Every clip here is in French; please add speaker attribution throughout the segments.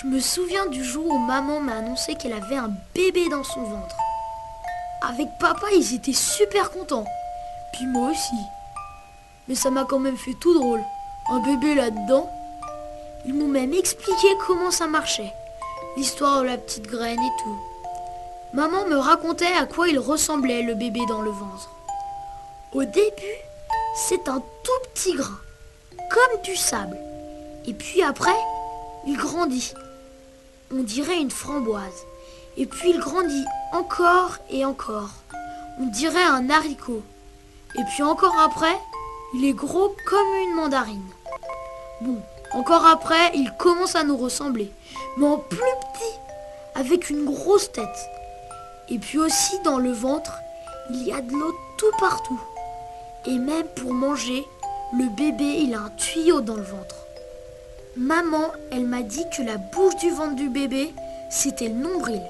Speaker 1: Je me souviens du jour où maman m'a annoncé qu'elle avait un bébé dans son ventre. Avec papa, ils étaient super contents. Puis moi aussi. Mais ça m'a quand même fait tout drôle. Un bébé là-dedans. Ils m'ont même expliqué comment ça marchait. L'histoire de la petite graine et tout. Maman me racontait à quoi il ressemblait le bébé dans le ventre. Au début, c'est un tout petit grain, comme du sable. Et puis après, il grandit. On dirait une framboise. Et puis il grandit encore et encore. On dirait un haricot. Et puis encore après, il est gros comme une mandarine. Bon, encore après, il commence à nous ressembler. Mais en plus petit, avec une grosse tête. Et puis aussi dans le ventre, il y a de l'eau tout partout. Et même pour manger, le bébé, il a un tuyau dans le ventre. Maman, elle m'a dit que la bouche du ventre du bébé, c'était le nombril.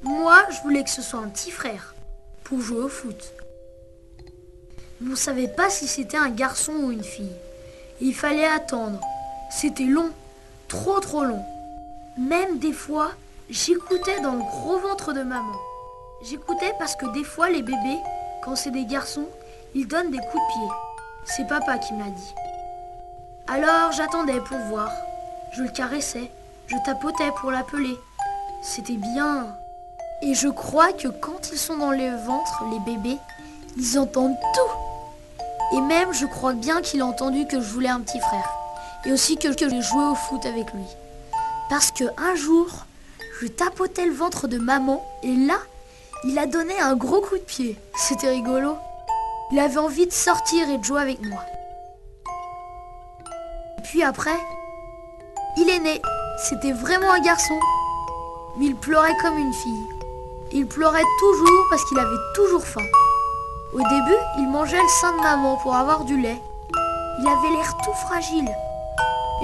Speaker 1: Moi, je voulais que ce soit un petit frère, pour jouer au foot. Mais on ne savait pas si c'était un garçon ou une fille. Et il fallait attendre. C'était long, trop long. Même des fois, j'écoutais dans le gros ventre de maman. J'écoutais parce que des fois, les bébés, quand c'est des garçons, ils donnent des coups de pied. C'est papa qui m'a dit. Alors j'attendais pour voir. Je le caressais, je tapotais pour l'appeler. C'était bien. Et je crois que quand ils sont dans les ventres, les bébés, ils entendent tout. Et même, je crois bien qu'il a entendu que je voulais un petit frère. Et aussi que j'ai joué au foot avec lui. Parce qu'un jour, je tapotais le ventre de maman et là, il a donné un gros coup de pied. C'était rigolo. Il avait envie de sortir et de jouer avec moi. Et puis après, il est né. C'était vraiment un garçon. Mais il pleurait comme une fille. Et il pleurait toujours parce qu'il avait toujours faim. Au début, il mangeait le sein de maman pour avoir du lait. Il avait l'air tout fragile.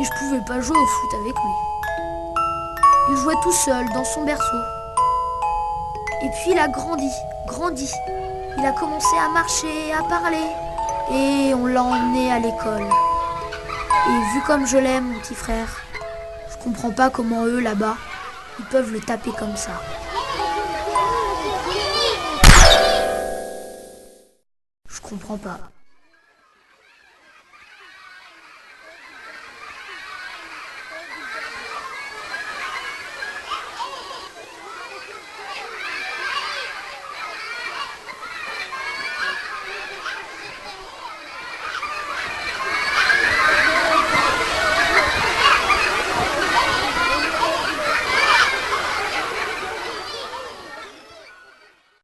Speaker 1: Et je pouvais pas jouer au foot avec lui. Il jouait tout seul dans son berceau. Et puis il a grandi. Il a commencé à marcher, à parler. Et on l'a emmené à l'école. Et vu comme je l'aime, mon petit frère, je comprends pas comment eux, là-bas, ils peuvent le taper comme ça. Je comprends pas.